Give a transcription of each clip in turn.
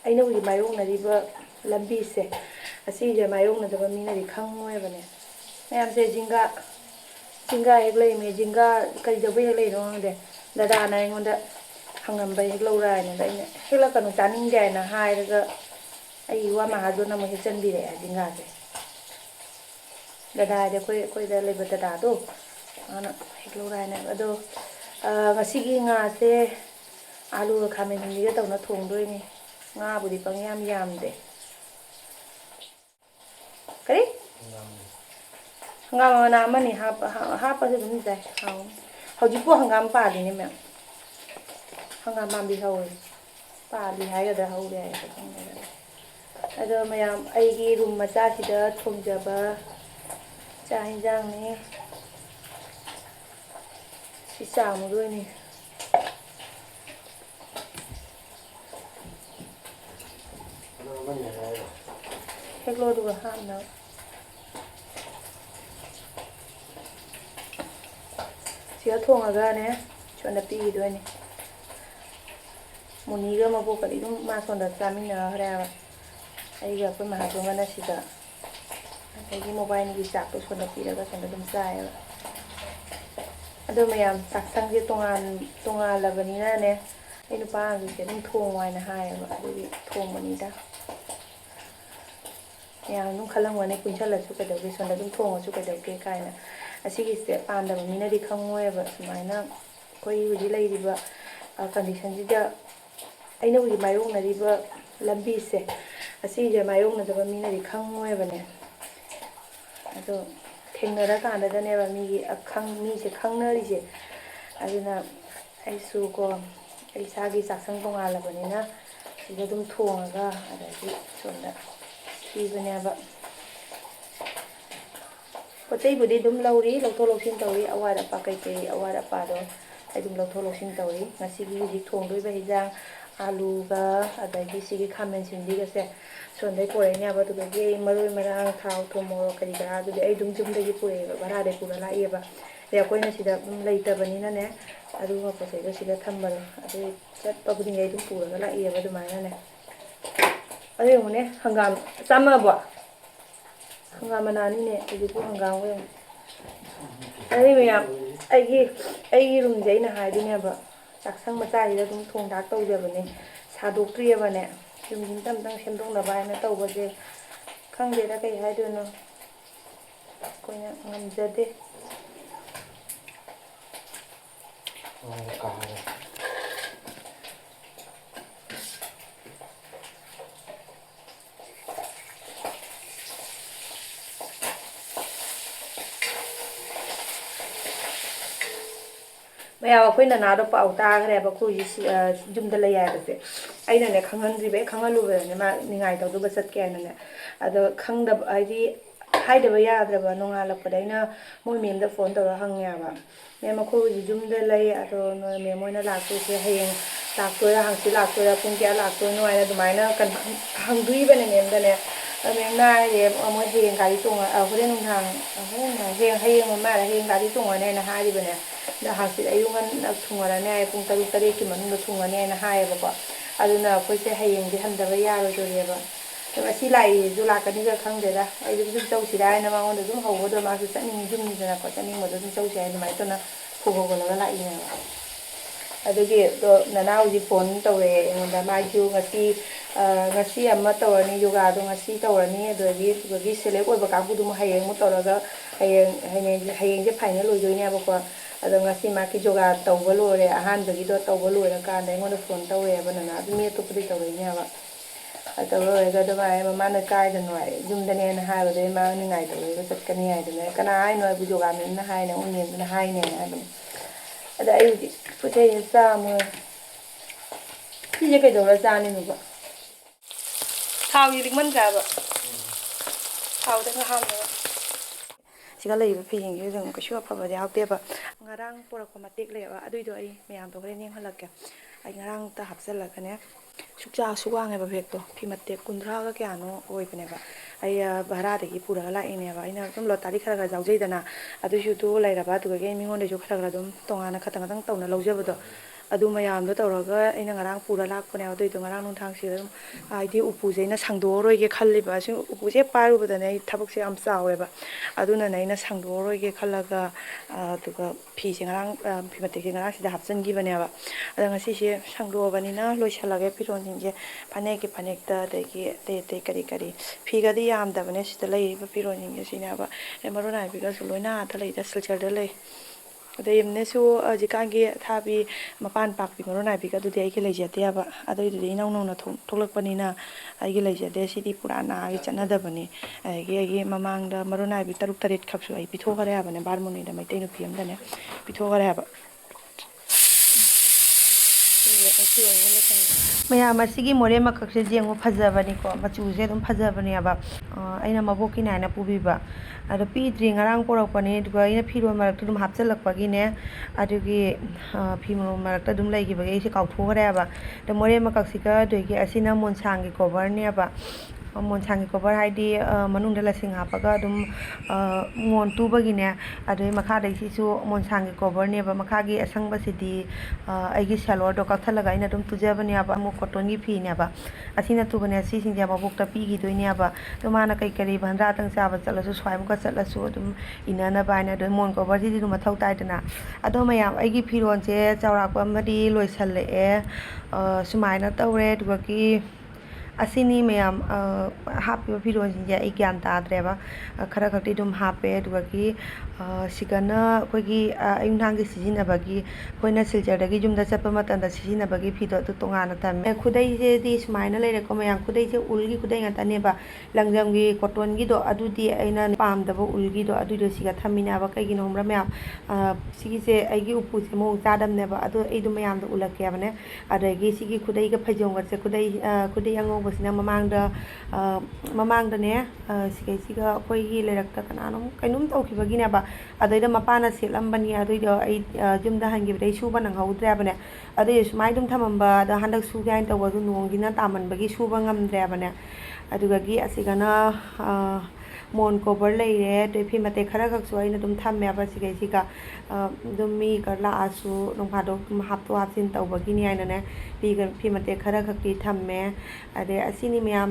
Aina Mayoknariba Awabase Asigi Mayoknariba Mina Khangloi mayamse jinga heglei me jinga kari da bai heglei no de dada na ngonda hangam bai heglo ra ne da ine hela kanu taning de na hai daga ai wa ma hado na mo he chan bi re jinga se dada de koi da le bata da do ana heglo ra ne ado ngasigi nga se alu khamen ni ga tawna thong doi ni nga budi pang yam de kari hangam na mani hapa se dum jai hauji po hangam pa di ni me hangam mam bi hawi pa di hai ga da hawi ai ado mayam ai gi room macha si da thomjaba cha hinjang ni si sa mu doi ni heklo du ha na siya thong aga ne chona pi do ni muni ga ma bo ka dum ma son da chamin na hara ai ga pa ma ha do na sida ai gi mobile ni sa to son da pi ga son da dum sa ya ado mayam saksang je tonga la bani na ne ai nu pa gi ke dum thong wai na ha ya ba adu thong mani da ya nu khalang wa ne kun chala chu ka da ge son da dum thong chu ka da ge kai na asigi se panda mina di khangloi ba sumaina koi udi leiriba condition ji da aina wi Mayoknariba Awabase Asigi Mayoknariba Mina Khangloi ba ne ado thengnara kanda da ne ba mi se khangnari je aduna ai su ko ai sagi saksang tonga la bani na sida dum thonga ada ji sonda ki bane ba Potai budi dum lauri lokto loksin tauri awara pa kai kai awara pa do ai dum lokto loksin tauri ngasi gi ji thong doi ba hijang alu ga adagi sigi khamen sindi ga se sondai pore nya ba du ge maroi marang thau thom mo kari ga du ai dum jum da gi pore ba bara de pura la ye ba ya koi na sida dum leita bani na ne adu ma pa se ga sida thambal adu chat pa budi ngai dum pura ga la ye ba du ma na ne ai mo ne hangam sama ba hangam na ni ne ai ku hangam we ai me ya ai room jai na hai du ne ba saksang macha ri da dum thong dak tau je ba ne sa dok tri ba ne dum jin tam tang sem dong na ba na tau ba je khang de da kai hai du no ko nya ngam ja de maya khoi na na do pa uta gre ba khu ji jum da la ya ba se aina ne khangan ri be khangalu be ne ma ningai taw do ba sat ke na ne ado khangda ai di hai da ba ya dra ba nonga la pa dai na moi mem da phone taw hang ya ba me ma khu ji jum da lai ado no me moi na la tu se hayeng la tu ya hang si la tu ya pung kya la tu no ai na du mai na kan hang dui ba ne mem da ne me na ye mo hayeng ga ri tong a ho de nong hang hayeng ma la hayeng ga ri tong ne na ha ri ba ne da hasi ayungan thungara ne pung taru tare ki manu thunga ne na hai ba ko aduna koi se hayeng di handa ba ya ro do re ba to asi lai ju la ka ni ga khang de da ai ju chau si dai na ma on du ho do ma su chaning jum ni na ko chaning mo do chau si ai mai to na phu go go la lai ne adu ge do na na uji phone to re on da mai ju ngasi amma to ni yoga do ngasi to ni do gi select oi ba ka bu du mo hayeng mo to ra ga hayeng je final loi do ne ba ko ado ngasi ma ki joga tawba lore ahan bagi do tawba lore ka dai ngona phone tawe ba na adu mi to pudi tawe nya ba ado lore ga do mai ma na kai da noi jum da ne na ha ba dai ma ni ngai tawe ga sat ka ni ai da ne kana ai noi bu joga min na hai na un ni na hai ne ado ada ai di pute ya sa mo ki je kai do la sa ni nu ba thau yi dik man ga ba thau da ka ham ba siga lei ba phing yu dang ka shu pha ba ya te ba ngarang pora ko matik le ba adui do ai mayam to hore ning halak ke ai ngarang ta hapsal la kane sukcha suwa nge ba bek to phi matik kundra ga kya no oi pne ba ai bhara de ki pura la ine ba ina tum lo tari khara ga jau jai dana adu shu tu lai ra ba tu ge mi ngon de ju khara ga dum tonga na khatang tang taw na lo je ba do ꯑꯗꯨ ꯃꯌꯥꯝꯗꯣ ꯇꯧꯔꯒ ꯑꯩꯅ ꯉꯔꯥꯡ ꯄꯨꯔ ꯂꯥꯛꯄꯅꯦ ꯑꯗꯨꯏꯗꯣ ꯉꯔꯥꯡ ꯅꯨꯡꯗꯥꯡꯁꯤꯗ ꯑꯗꯨꯝ ꯍꯥꯏꯗꯤ ꯎꯄꯨꯁꯦ ꯑꯩꯅ ꯁꯪꯗꯣꯛꯑꯔꯣꯏꯒꯦ ꯈꯜꯂꯤꯕ ꯑꯁꯤ ꯎꯄꯨꯁꯦ ꯄꯥꯏꯔꯨꯕꯗꯅꯦ ꯑꯩ ꯊꯕꯛꯁꯦ ꯌꯥꯝ ꯆꯥꯎꯋꯦꯕ ꯑꯗꯨꯅꯅꯦ ꯑꯩꯅ ꯁꯪꯗꯣꯛꯑꯔꯣꯏꯒꯦ ꯈꯜꯂꯒ ꯑꯗꯨꯒ ꯐꯤꯁꯦ ꯉꯔꯥꯡ ꯐꯤ ꯃꯇꯦꯛꯁꯦ ꯉꯔꯥꯡ ꯁꯤꯗ ꯍꯥꯞꯆꯤꯟꯈꯤꯕꯅꯦꯕ ꯑꯗꯣ ꯉꯁꯤꯁꯦ ꯁꯪꯗꯣꯛꯑꯕꯅꯤꯅ ꯂꯣꯏꯁꯤꯜꯂꯒꯦ ꯐꯤꯔꯣꯟꯁꯤꯡꯁꯦ ꯐꯅꯦꯛꯀꯤ ꯐꯅꯦꯛꯇ ꯑꯗꯒꯤ ꯑꯇꯩ ꯑꯇꯩ ꯀꯔꯤ ꯀꯔꯤ ꯐꯤꯒꯗꯤ ꯌꯥꯝꯗꯕꯅꯦ ꯁꯤꯗ ꯂꯩꯔꯤꯕ ꯐꯤꯔꯣꯟꯁꯤꯡꯁꯦ ꯁꯤꯅꯦꯕ ꯃꯔꯣꯟ ꯅꯥꯏꯕꯤꯒꯁꯨ ꯂꯣꯏꯅ ꯑꯥꯗ ꯂꯩꯗ ꯁꯤꯜꯆꯔꯗ ꯂꯩ ꯑꯗꯩ ꯌꯨꯝꯅꯁꯨ ꯍꯧꯖꯤꯛꯀꯥꯟꯒꯤ ꯊꯥꯕꯤ ꯃꯄꯥꯟ ꯄꯥꯛꯄꯤ ꯃꯔꯣꯟ ꯅꯥꯏꯕꯤꯒ ꯑꯗꯨꯗꯤ ꯑꯩꯒꯤ ꯂꯩꯖꯗꯦꯕ ꯑꯗꯨꯏꯗꯨꯗꯤ ꯏꯅꯧ ꯅꯧꯅ ꯊꯣꯛꯂꯛꯄꯅꯤꯅ ꯑꯩꯒꯤ ꯂꯩꯖꯗꯦ ꯁꯤꯗꯤ ꯄꯨꯔꯥ ꯅꯥꯒꯤ ꯆꯠꯅꯗꯕꯅꯤ ꯑꯗꯒꯤ ꯑꯩꯒꯤ ꯃꯃꯥꯡꯗ ꯃꯔꯣꯟ ꯅꯥꯏꯕꯤ 6-7 ꯈꯛꯁꯨ ꯑꯩ ꯄꯤꯊꯣꯛꯈ꯭ꯔꯦ ꯍꯥꯏꯕꯅꯦ ꯕꯥꯔꯃꯨꯅꯤꯗ ꯃꯩꯇꯩ ꯅꯨꯄꯤ ꯑꯃꯗꯅꯦ ꯄꯤꯊꯣꯛꯈ꯭ꯔꯦ ꯍꯥꯏꯕ ꯃꯌꯥꯝ ꯑꯁꯤꯒꯤ ꯃꯣꯔꯦ ꯃꯀꯛꯁꯦ ꯌꯦꯡꯉꯨ ꯐꯖꯕꯅꯤꯀꯣ ꯃꯆꯨꯁꯦ ꯑꯗꯨꯝ ꯐꯖꯕꯅꯦꯕ ꯑꯩꯅ ꯃꯕꯣꯛꯀꯤꯅꯦ ꯍꯥꯏꯅ ꯄꯨꯕꯤꯕ ꯑꯗꯣ ꯄꯤꯗ꯭ꯔꯤ ꯉꯔꯥꯡ ꯄꯣꯔꯛꯄꯅꯦ ꯑꯗꯨꯒ ꯑꯩꯅ ꯐꯤꯔꯣꯜ ꯃꯔꯛꯇ ꯑꯗꯨꯝ ꯍꯥꯞꯆꯤꯜꯂꯛꯄꯒꯤꯅꯦ ꯑꯗꯨꯒꯤ ꯐꯤꯔꯣꯜ ꯃꯔꯛꯇ ꯑꯗꯨꯝ ꯂꯩꯈꯤꯕꯒꯤ ꯑꯩꯁꯦ ꯀꯥꯎꯊꯣꯛꯈ꯭ꯔꯦꯕ ꯑꯗꯣ ꯃꯣꯔꯦ ꯃꯀꯛꯁꯤꯒ ꯑꯗꯒꯤ ꯑꯁꯤꯅ ꯃꯣꯟꯁꯥꯡꯒꯤ ꯀꯣꯚꯔꯅꯦꯕ ꯃꯣꯟꯁꯥꯡꯒꯤ ꯀꯣꯚꯔ ꯍꯥꯏꯗꯤ ꯃꯅꯨꯡꯗ ꯂꯁꯤꯡ ꯍꯥꯞꯄꯒ ꯑꯗꯨꯝ ꯃꯣꯟ ꯇꯨꯕꯒꯤꯅꯦ ꯑꯗꯩ ꯃꯈꯥꯗꯩꯁꯤꯁꯨ ꯃꯣꯟꯁꯥꯡꯒꯤ ꯀꯣꯚꯔꯅꯦꯕ ꯃꯈꯥꯒꯤ ꯑꯁꯪꯕꯁꯤꯗꯤ ꯑꯩꯒꯤ ꯁꯦꯂꯣꯔꯗꯣ ꯀꯛꯊꯠꯂꯒ ꯑꯩꯅ ꯑꯗꯨꯝ ꯇꯨꯖꯕꯅꯦꯕ ꯑꯃꯨꯛ ꯀꯣꯇꯣꯟꯒꯤ ꯐꯤꯅꯦꯕ ꯑꯁꯤꯅ ꯇꯨꯕꯅꯦ ꯁꯤꯁꯤꯡꯁꯦ ꯃꯕꯣꯛꯇ ꯄꯤꯈꯤꯗꯣꯏꯅꯦꯕ ꯑꯗꯣ ꯃꯥꯅ ꯀꯔꯤ ꯚꯟꯗ꯭ꯔꯥꯇꯪ ꯆꯥꯕ ꯆꯠꯂꯁꯨ ꯁ꯭ꯋꯥꯏꯃꯨꯛꯀ ꯆꯠꯂꯁꯨ ꯑꯗꯨꯝ ꯏꯟꯅꯅꯕ ꯍꯥꯏꯅ ꯑꯗꯨꯝ ꯃꯣꯟ ꯀꯣꯚꯔꯁꯤꯗꯤ ꯑꯗꯨꯝ ꯃꯊꯧ ꯇꯥꯏꯗꯅ ꯑꯗꯣ ꯃꯌꯥꯝ ꯑꯩꯒꯤ ꯐꯤꯔꯣꯜꯁꯦ ꯆꯥꯎꯔꯥꯛꯄ ꯑꯃꯗꯤ ꯂꯣꯏꯁꯜꯂꯛꯑꯦ ꯁꯨꯃꯥꯏꯅ ꯇꯧꯔꯦ ꯑꯗꯨꯒꯤ ꯑꯁꯤꯅꯤ ꯃꯌꯥꯝ ꯍꯥꯞꯄꯤꯕ ꯐꯤꯔꯣꯜꯁꯤꯡꯁꯦ ꯑꯩ ꯒ꯭ꯌꯥꯟ ꯇꯥꯗ꯭ꯔꯦꯕ ꯈꯔ ꯈꯛꯇꯤ ꯑꯗꯨꯝ ꯍꯥꯞꯄꯦ ꯑꯗꯨꯒꯤ ꯁꯤꯒꯅ ꯑꯩꯈꯣꯏꯒꯤ ꯑꯌꯨꯛꯅꯨꯡꯗꯥꯡꯒꯤ ꯁꯤꯖꯤꯟꯅꯕꯒꯤ ꯑꯩꯈꯣꯏꯅ ꯁꯤꯜꯆꯔꯗꯒꯤ ꯌꯨꯝꯗ ꯆꯠꯄ ꯃꯇꯝꯗ ꯁꯤꯖꯤꯟꯅꯕꯒꯤ ꯐꯤꯗꯣ ꯑꯗꯨ ꯇꯣꯉꯥꯟꯅ ꯊꯝꯃꯦ ꯈꯨꯗꯩꯁꯤꯗꯤ ꯁꯨꯃꯥꯏꯅ ꯂꯩꯔꯦꯀꯣ ꯃꯌꯥꯝ ꯈꯨꯗꯩꯁꯦ ꯎꯜꯒꯤ ꯈꯨꯗꯩ ꯉꯥꯛꯇꯅꯦꯕ ꯂꯪꯖꯝꯒꯤ ꯀꯣꯇꯣꯟꯒꯤꯗꯣ ꯑꯗꯨꯗꯤ ꯑꯩꯅ ꯄꯥꯝꯗꯕ ꯎꯜꯒꯤꯗꯣ ꯑꯗꯨꯏꯗꯣ ꯁꯤꯒ ꯊꯝꯃꯤꯅꯦꯕ ꯀꯩꯒꯤꯅꯣ ꯈꯪꯕ꯭ꯔꯥ ꯃꯌꯥꯝ ꯁꯤꯒꯤꯁꯦ ꯑꯩꯒꯤ ꯎꯄꯨꯁꯦ ꯃꯑꯣꯡ ꯆꯥꯗꯕꯅꯦꯕ ꯑꯗꯣ ꯑꯩꯗꯣ ꯃꯌꯥꯝꯗ ꯎꯠꯂꯛꯀꯦ ꯍꯥꯏꯕꯅꯦ ꯑꯗꯒꯤ ꯁꯤꯒꯤ ꯈꯨꯗꯩꯒ ꯐꯩꯖꯣꯝꯒꯁꯦ ꯈꯨꯗꯩ ꯑꯉꯧꯕꯁꯤꯅ ꯃꯃꯥꯡꯗꯅꯦ ꯁꯤꯒꯩꯁꯤꯒ ꯑꯩꯈꯣꯏꯒꯤ ꯂꯩꯔꯛꯇ ꯀꯅꯥꯅꯣꯝ ꯀꯩꯅꯣꯝ ꯇꯧꯈꯤꯕꯒꯤꯅꯦꯕ ꯑꯗꯩꯗ ꯃꯄꯥꯅ ꯁꯦꯠꯂꯝꯕꯅꯤ ꯑꯗꯨꯏꯗꯣ ꯑꯩ ꯌꯨꯝꯗ ꯍꯟꯈꯤꯕꯗꯩ ꯁꯨꯕ ꯅꯪꯍꯧꯗ꯭ꯔꯦꯕꯅꯦ ꯑꯗꯨꯏ ꯁꯨꯃꯥꯏꯅ ꯑꯗꯨꯝ ꯊꯝꯃꯝꯕ ꯑꯗ ꯍꯟꯗꯛ ꯁꯨꯒꯦ ꯍꯥꯏꯅ ꯇꯧꯕꯁꯨ ꯅꯣꯡꯁꯤꯅ ꯇꯥꯃꯟꯕꯒꯤ ꯁꯨꯕ ꯉꯝꯗ꯭ꯔꯦꯕꯅꯦ ꯑꯗꯨꯗꯒꯤ ꯑꯁꯤꯒꯅ ꯃꯣꯟ ꯀꯣꯚꯔ ꯂꯩꯔꯦ ꯑꯗꯩ ꯐꯤ ꯃꯇꯦꯛ ꯈꯔ ꯈꯛꯁꯨ ꯑꯩꯅ ꯑꯗꯨꯝ ꯊꯝꯃꯦꯕ ꯁꯤꯒꯩꯁꯤꯒ ꯑꯗꯨꯝ ꯃꯤꯒ ꯂꯥꯛꯑꯁꯨ ꯅꯣꯡꯐꯥꯗꯣꯛ ꯑꯗꯨꯝ ꯍꯥꯞꯇꯣꯛ ꯍꯥꯞꯆꯤꯟ ꯇꯧꯕꯒꯤꯅꯤ ꯍꯥꯏꯅꯅꯦ ꯐꯤ ꯃꯇꯦꯛ ꯈꯔ ꯈꯛꯇꯤ ꯊꯝꯃꯦ ꯑꯗꯩ ꯑꯁꯤꯅꯤ ꯃꯌꯥꯝ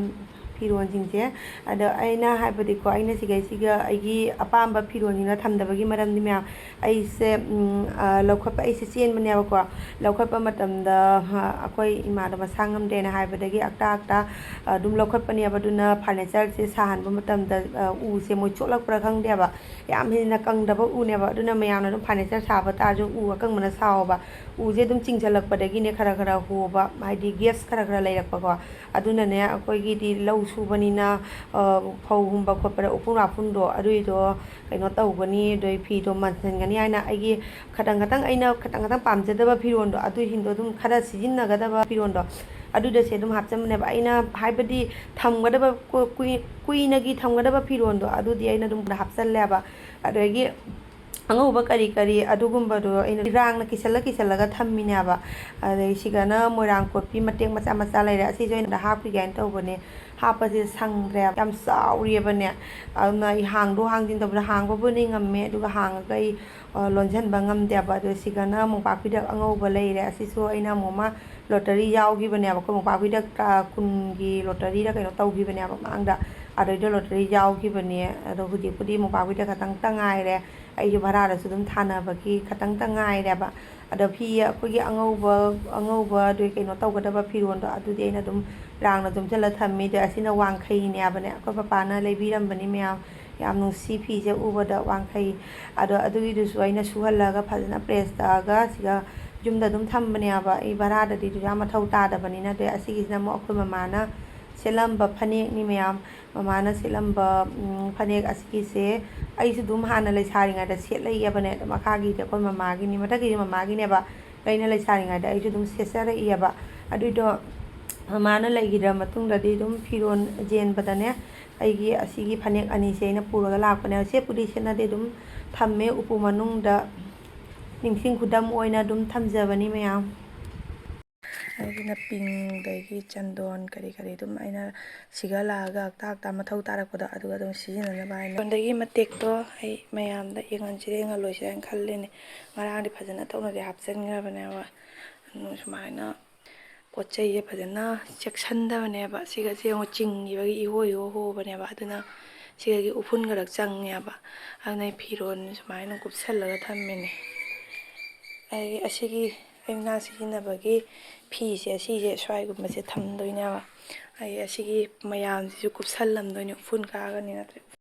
ꯐꯤꯔꯣꯟꯁꯤꯡꯁꯦ ꯑꯗꯣ ꯑꯩꯅ ꯍꯥꯏꯕꯗꯤꯀꯣ ꯑꯩꯅ ꯁꯤꯒꯩꯁꯤꯒ ꯑꯩꯒꯤ ꯑꯄꯥꯝꯕ ꯐꯤꯔꯣꯟꯁꯤꯡꯅ ꯊꯝꯗꯕꯒꯤ ꯃꯔꯝꯗꯤ ꯃꯌꯥꯝ ꯑꯩꯁꯦ ꯂꯧꯈꯠꯄ ꯑꯩꯁꯦ ꯆꯦꯟꯕꯅꯦꯕꯀꯣ ꯂꯧꯈꯠꯄ ꯃꯇꯝꯗ ꯑꯩꯈꯣꯏ ꯏꯃꯥꯗꯣ ꯃꯁꯥ ꯉꯝꯗꯦꯅ ꯍꯥꯏꯕꯗꯒꯤ ꯑꯛꯇꯥ ꯑꯗꯨꯝ ꯂꯧꯈꯠꯄꯅꯦꯕ ꯑꯗꯨꯅ ꯐꯔꯅꯤꯆꯔꯁꯦ ꯁꯥꯍꯟꯕ ꯃꯇꯝꯗ ꯎꯁꯦ ꯃꯣꯏ ꯆꯣꯠꯂꯛꯄ꯭ꯔꯥ ꯈꯪꯗꯦꯕ ꯌꯥꯝ ꯍꯦꯟꯅ ꯀꯪꯗꯕ ꯎꯅꯦꯕ ꯑꯗꯨꯅ ꯃꯌꯥꯝꯅ ꯑꯗꯨꯝ ꯐꯔꯅꯤꯆꯔ ꯁꯥꯕ ꯇꯥꯔꯁꯨ ꯎ ꯑꯀꯪꯕꯅ ꯁꯥꯎꯕ ꯎꯁꯦ ꯑꯗꯨꯝ ꯆꯤꯡꯁꯤꯜꯂꯛꯄꯗꯒꯤꯅꯦ ꯈꯔ ꯍꯣꯕ ꯍꯥꯏꯗꯤ ꯒꯦꯞꯁ ꯈꯔ ꯂꯩꯔꯛꯄꯀꯣ ꯑꯗꯨꯅꯅꯦ ꯑꯩꯈꯣꯏꯒꯤꯗꯤ ꯂꯧ ꯁꯨꯕꯅꯤꯅ ꯐꯧ ꯍꯨꯟꯕ ꯈꯣꯠꯄꯗ ꯎꯐꯨꯟ ꯋꯥꯐꯨꯟꯗꯣ ꯑꯗꯨꯏꯗꯣ ꯀꯩꯅꯣ ꯇꯧꯒꯅꯤ ꯑꯗꯩ ꯐꯤꯗꯣ ꯃꯟꯁꯤꯟꯒꯅꯤ ꯍꯥꯏꯅ ꯑꯩꯒꯤ ꯑꯩꯅ ꯈꯇꯪ ꯄꯥꯝꯖꯗꯕ ꯐꯤꯔꯣꯟꯗꯣ ꯑꯗꯨꯁꯤꯡꯗꯣ ꯑꯗꯨꯝ ꯈꯔ ꯁꯤꯖꯤꯟꯅꯒꯗꯕ ꯐꯤꯔꯣꯟꯗो ꯑꯗꯨꯗꯁꯦ ꯑꯗꯨꯝ ꯍꯥꯞꯆꯟꯕꯅꯦꯕ ꯑꯩꯅ ꯍꯥꯏꯕꯗꯤ ꯊꯝꯒꯗꯕ ꯀꯨꯏꯅꯒꯤ ꯊꯝꯒꯗꯕ ꯐꯤꯔꯣꯟꯗꯣ ꯑꯗꯨꯗꯤ ꯑꯩꯅ ꯑꯗꯨꯝ ꯍꯥꯞꯆꯜꯂꯦꯕ ꯑꯗꯒꯤ ꯑꯉꯧꯕ ꯀꯔꯤ ꯑꯗꯨꯒꯨꯝꯕꯗꯣ ꯑꯩꯅ ꯔꯥꯡꯅ ꯀꯤꯁꯜꯂꯒ ꯊꯝꯃꯤꯅꯦꯕ ꯑꯗꯩ ꯁꯤꯒꯅ ꯃꯣꯏꯔꯥꯡ ꯀꯣꯠꯄꯤ ꯃꯇꯦꯛ ꯃꯆꯥ ꯂꯩꯔꯦ ꯑꯁꯤꯁꯨ ꯑꯩꯅ ꯍꯥꯞꯈꯤꯒꯦ ꯍꯥꯏꯅ ꯇꯧꯕꯅꯦ ꯍꯥꯞꯄꯁꯦ ꯁꯪꯗ꯭ꯔꯦꯕ ꯌꯥꯝ ꯆꯥꯎꯔꯤꯕꯅꯦ ꯑꯗꯨꯅ ꯑꯩ ꯍꯥꯡꯗꯣꯛ ꯍꯥꯡꯖꯤꯟ ꯇꯧꯕꯗ ꯍꯥꯡꯕꯕꯨꯗꯤ ꯉꯝꯃꯦ ꯑꯗꯨꯒ ꯍꯥꯡꯉꯒ ꯑꯩ ꯂꯣꯟꯁꯤꯟꯕ ꯉꯝꯗꯦꯕ ꯑꯗꯣ ꯁꯤꯒꯅ ꯃꯣꯝꯄꯥꯛꯄꯤꯗꯛ ꯑꯉꯧꯕ ꯂꯩꯔꯦ ꯑꯁꯤꯁꯨ ꯑꯩꯅ ꯑꯃꯨꯛ ꯂꯣꯇꯔꯤ ꯌꯥꯎꯈꯤꯕꯅꯦꯕ ꯑꯩꯈꯣꯏ ꯃꯣꯝꯄꯥꯛꯄꯤꯗꯛ 10ꯒꯤ ꯂꯣꯇꯔꯤꯗ ꯀꯩꯅꯣ ꯇꯧꯈꯤꯕꯅꯦꯕ ꯃꯃꯥꯡꯗ ꯑꯗꯩꯗ ꯂꯣꯇꯔꯤ ꯌꯥꯎꯈꯤꯕꯅꯦ ꯑꯗꯣ ꯍꯧꯖꯤꯛꯄꯨꯗꯤ ꯃꯣꯝꯄꯥꯛꯄꯤꯗꯛ ꯈꯇꯪꯇ ꯉꯥꯏꯔꯦ ꯑꯩꯁꯨ ꯚꯔꯥꯗꯁꯨ ꯑꯗꯨꯝ ꯊꯥꯅꯕꯒꯤ ꯈꯇꯪꯇ ꯉꯥꯏꯔꯦꯕ ꯑꯗꯣ ꯐꯤ ꯑꯩꯈꯣꯏꯒꯤ ꯑꯉꯧꯕ ꯑꯗꯨ ꯀꯩꯅꯣ ꯇꯧꯒꯗꯕ ꯐꯤꯔꯣꯟꯗꯣ ꯑꯗꯨꯗꯤ ꯑꯩꯅ ꯑꯗꯨꯝ ꯔꯥꯡꯅ ꯆꯣꯝꯁꯤꯜꯂ ꯊꯝꯃꯤ ꯑꯗꯣ ꯑꯁꯤꯅ ꯋꯥꯡꯈꯩꯅꯦꯕꯅꯦ ꯑꯩꯈꯣꯏ ꯄꯄꯥꯅ ꯂꯩꯕꯤꯔꯝꯕꯅꯤ ꯃꯌꯥꯝ ꯌꯥꯝ ꯅꯨꯡꯁꯤ ꯐꯤꯁꯦ ꯎꯕꯗ ꯋꯥꯡꯈꯩ ꯑꯗꯣ ꯑꯗꯨꯒꯤꯗꯨꯁꯨ ꯑꯩꯅ ꯁꯨꯍꯜꯂꯒ ꯐꯖꯅ ꯄ꯭ꯔꯦꯁ ꯇꯛꯑꯒ ꯁꯤꯒ ꯌꯨꯝꯗ ꯑꯗꯨꯝ ꯊꯝꯕꯅꯦꯕ ꯑꯩ ꯚꯔꯥꯗꯗꯤ ꯌꯥꯝ ꯃꯊꯧ ꯇꯥꯗꯕꯅꯤꯅ ꯑꯗꯩ ꯑꯁꯤꯒꯤꯁꯤꯅ ꯑꯃꯨꯛ ꯑꯩꯈꯣꯏ ꯃꯃꯥꯅ ꯁꯦꯠꯂꯝꯕ ꯐꯅꯦꯛꯅꯤ ꯃꯌꯥꯝ ꯃꯃꯥꯅ ꯁꯦꯠꯂꯝꯕ ꯐꯅꯦꯛ ꯑꯁꯤꯒꯤꯁꯦ ꯑꯩꯁꯨ ꯑꯗꯨꯝ ꯍꯥꯟꯅ ꯂꯩꯁꯥꯔꯤꯉꯩꯗ ꯁꯦꯠꯂꯛꯏꯕꯅꯦ ꯑꯗꯣ ꯃꯈꯥꯒꯤꯗꯤ ꯑꯩꯈꯣꯏ ꯃꯃꯥꯒꯤꯅꯤ ꯃꯊꯛꯀꯤꯗꯤ ꯃꯃꯥꯒꯤꯅꯦꯕ ꯑꯩꯅ ꯂꯩꯁꯥꯔꯤꯉꯩꯗ ꯑꯩꯁꯨ ꯑꯗꯨꯝ ꯁꯦꯠꯆꯔꯛꯏꯑꯕ ꯑꯗꯨꯏꯗꯣ ꯃꯃꯥꯅ ꯂꯩꯈꯤꯗ꯭ꯔ ꯃꯇꯨꯡꯗꯗꯤ ꯑꯗꯨꯝ ꯐꯤꯔꯣꯜ ꯆꯦꯟꯕꯗꯅꯦ ꯑꯩꯒꯤ ꯑꯁꯤꯒꯤ ꯐꯅꯦꯛ ꯑꯅꯤꯁꯦ ꯑꯩꯅ ꯄꯨꯔꯒ ꯂꯥꯛꯄꯅꯦ ꯁꯦꯠꯄꯨꯗꯤ ꯁꯦꯠꯅꯗꯦ ꯑꯗꯨꯝ ꯊꯝꯃꯦ ꯎꯄꯨ ꯃꯅꯨꯡꯗ ꯅꯤꯡꯁꯤꯡ ꯈꯨꯗꯝ ꯑꯣꯏꯅ ꯑꯗꯨꯝ ꯊꯝꯖꯕꯅꯤ ꯃꯌꯥꯝ ꯑꯩꯒꯤꯅ ꯄꯤꯡꯗꯒꯤ ꯆꯟꯗꯣꯟ ꯀꯔꯤ ꯑꯗꯨꯝ ꯑꯩꯅ ꯁꯤꯒ ꯂꯥꯛꯑꯒ ꯍꯞꯇꯥ ꯃꯊꯧ ꯇꯥꯔꯛꯄꯗꯣ ꯑꯗꯨꯒ ꯑꯗꯨꯝ ꯁꯤꯖꯤꯟꯅꯅꯕ ꯍꯥꯏꯅ ꯐꯣꯟꯗꯒꯤ ꯃꯇꯦꯛꯇꯣ ꯑꯩ ꯃꯌꯥꯝꯗ ꯌꯦꯡꯍꯜꯂꯣꯏꯁꯤꯔ ꯍꯥꯏꯅ ꯈꯜꯂꯤꯅꯦ ꯉꯔꯥꯡꯗꯤ ꯐꯖꯅ ꯇꯧꯅꯗꯤ ꯍꯥꯞꯆꯤꯟꯈ꯭ꯔꯕꯅꯦꯕ ꯁꯨꯃꯥꯏꯅ ꯄꯣꯠ ꯆꯩꯁꯦ ꯐꯖꯅ ꯆꯦꯛꯁꯤꯟꯗꯕꯅꯦꯕ ꯁꯤꯒꯁꯦ ꯌꯦꯡꯉꯣ ꯆꯤꯡꯈꯤꯕꯒꯤ ꯏꯍꯣ ꯍꯣꯕꯅꯦꯕ ꯑꯗꯨꯅ ꯁꯤꯗꯒꯤ ꯎꯐꯨꯟ ꯈꯔꯛ ꯆꯪꯉꯦꯕ ꯑꯗꯨꯅ ꯑꯩ ꯐꯤꯔꯣꯜ ꯁꯨꯃꯥꯏꯅ ꯀꯨꯞꯁꯜꯂꯒ ꯊꯝꯃꯤꯅꯦ ꯑꯩ ꯑꯁꯤꯒꯤ ꯑꯌꯨꯛꯅꯥ ꯁꯤꯖꯤꯟꯅꯕꯒꯤ ꯐꯤꯁꯦ ꯑꯁꯤꯁꯦ ꯁ꯭ꯋꯥꯏꯒꯨꯝꯕꯁꯦ ꯊꯝꯗꯣꯏꯅꯦꯕ ꯑꯩ ꯑꯁꯤꯒꯤ ꯃꯌꯥꯝꯁꯤꯁꯨ ꯀꯨꯞꯁꯜꯂꯝꯗꯣꯏꯅꯦ ꯎꯐꯨꯟ ꯀꯥꯒꯅꯤ ꯅꯠꯇ꯭ꯔꯦ